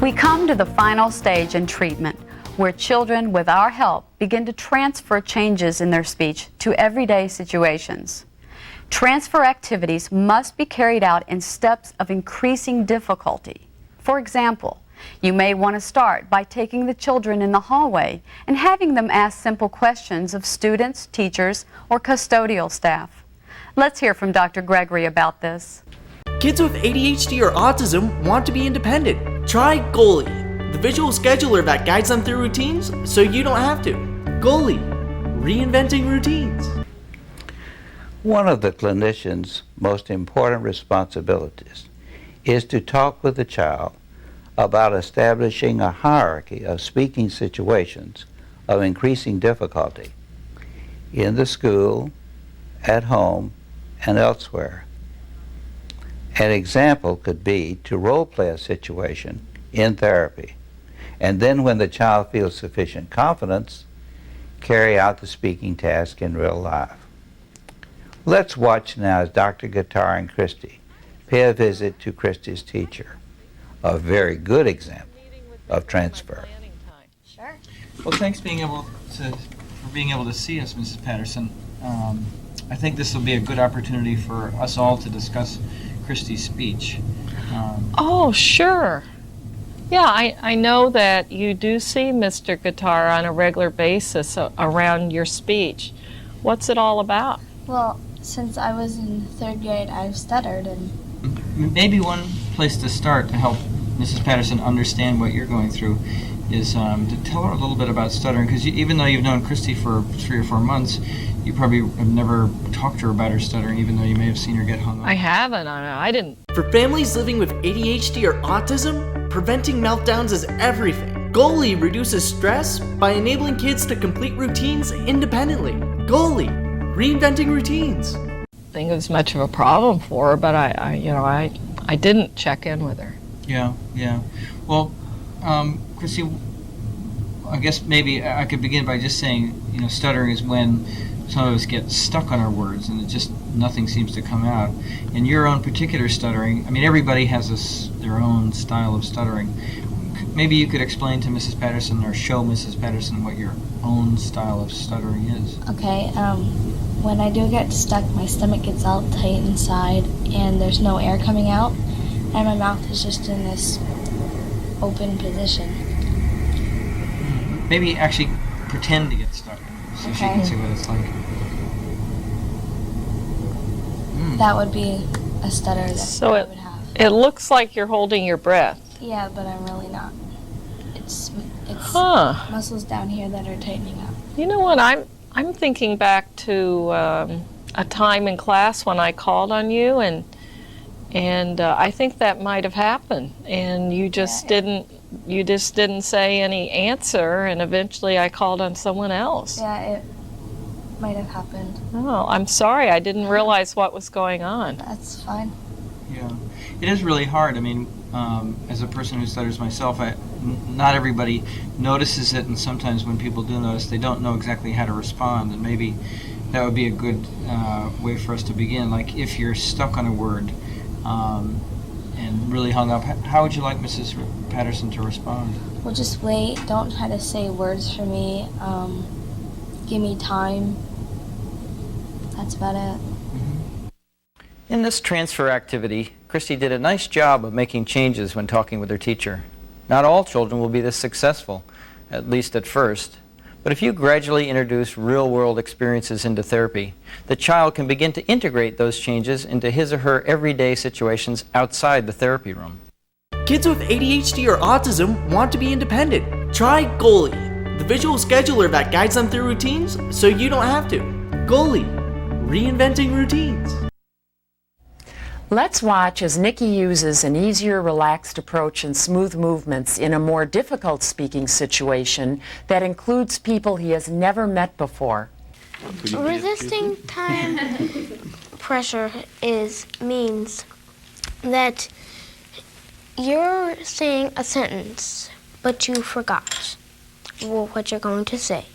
We come to the final stage in treatment, where children, with our help, begin to transfer changes in their speech to everyday situations. Transfer activities must be carried out in steps of increasing difficulty. For example, you may want to start by taking the children in the hallway and having them ask simple questions of students, teachers, or custodial staff. Let's hear from Dr. Gregory about this. Kids with ADHD or autism want to be independent. Try Goalie, the visual scheduler that guides them through routines so you don't have to. Goalie, reinventing routines. One of the clinician's most important responsibilities is to talk with the child about establishing a hierarchy of speaking situations of increasing difficulty in the school, at home, and elsewhere. An example could be to role play a situation in therapy, and then when the child feels sufficient confidence, carry out the speaking task in real life. Let's watch now as Dr. Guitar and Christy pay a visit to Christy's teacher, a very good example of transfer. Sure. Well, thanks for being able to see us, Mrs. Patterson. I think this will be a good opportunity for us all to discuss Christy's speech. Oh, sure. Yeah, I know that you do see Mr. Guitar on a regular basis around your speech. What's it all about? Well, since I was in 3rd grade, I've stuttered, and Maybe one place to start to help Mrs. Patterson understand what you're going through is to tell her a little bit about stuttering, because even though you've known Christy for 3 or 4 months, you probably have never talked to her about her stuttering, even though you may have seen her get hung up. I haven't. I didn't. For families living with ADHD or autism, preventing meltdowns is everything. Goalie reduces stress by enabling kids to complete routines independently. Goalie, reinventing routines. I think it was much of a problem for her, but I didn't check in with her. Yeah. Well, Christy, I guess maybe I could begin by just saying, stuttering is when some of us get stuck on our words and nothing seems to come out. And your own particular stuttering, everybody has their own style of stuttering. Maybe you could explain to Mrs. Patterson or show Mrs. Patterson what your own style of stuttering is. okay, when I do get stuck, my stomach gets all tight inside, and there's no air coming out, and my mouth is just in this open position. Maybe actually pretend to get stuck so she can see what it's like. That would be a stutter that So I would have. it looks like you're holding your breath. Yeah, but I'm really not. It's Huh. muscles down here that are tightening up. You know what? I'm thinking back to a time in class when I called on you, and I think that might have happened, and you just didn't say any answer, and eventually I called on someone else. Yeah, it might have happened. Oh, I'm sorry. I didn't realize what was going on. That's fine. Yeah, it is really hard. As a person who stutters myself, not everybody notices it, and sometimes when people do notice, they don't know exactly how to respond, and maybe that would be a good way for us to begin. Like, if you're stuck on a word and really hung up, how would you like Mrs. Patterson to respond? Well, just wait. Don't try to say words for me. Give me time. That's about it. In this transfer activity, Christy did a nice job of making changes when talking with her teacher. Not all children will be this successful, at least at first. But if you gradually introduce real-world experiences into therapy, the child can begin to integrate those changes into his or her everyday situations outside the therapy room. Kids with ADHD or autism want to be independent. Try Goalie, the visual scheduler that guides them through routines so you don't have to. Goalie, reinventing routines. Let's watch as Nikki uses an easier, relaxed approach and smooth movements in a more difficult speaking situation that includes people he has never met before. Resisting time pressure means that you're saying a sentence, but you forgot what you're going to say.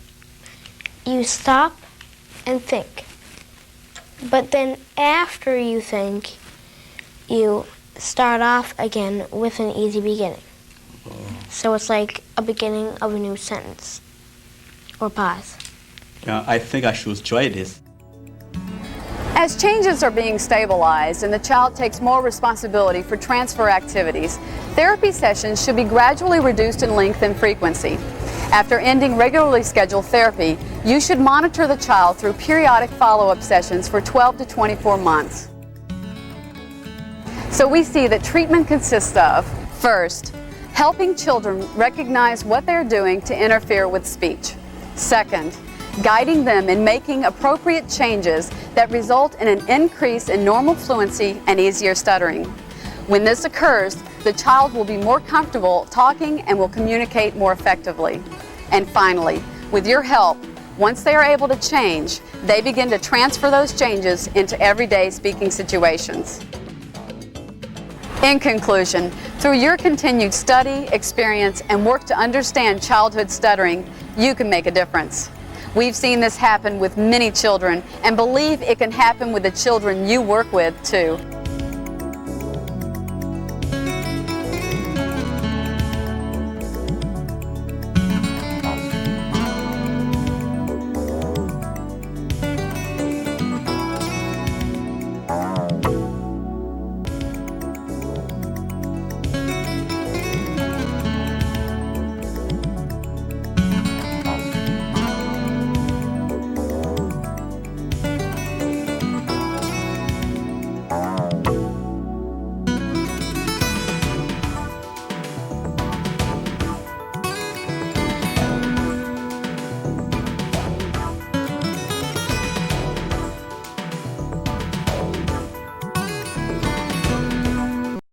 You stop and think. But then after you think, you start off again with an easy beginning. So it's like a beginning of a new sentence or pause. Yeah, I think I should try this. As changes are being stabilized and the child takes more responsibility for transfer activities, therapy sessions should be gradually reduced in length and frequency. After ending regularly scheduled therapy, you should monitor the child through periodic follow-up sessions for 12 to 24 months. So we see that treatment consists of, first, helping children recognize what they're doing to interfere with speech. Second, guiding them in making appropriate changes that result in an increase in normal fluency and easier stuttering. When this occurs, the child will be more comfortable talking and will communicate more effectively. And finally, with your help, once they are able to change, they begin to transfer those changes into everyday speaking situations. In conclusion, through your continued study, experience, and work to understand childhood stuttering, you can make a difference. We've seen this happen with many children and believe it can happen with the children you work with too.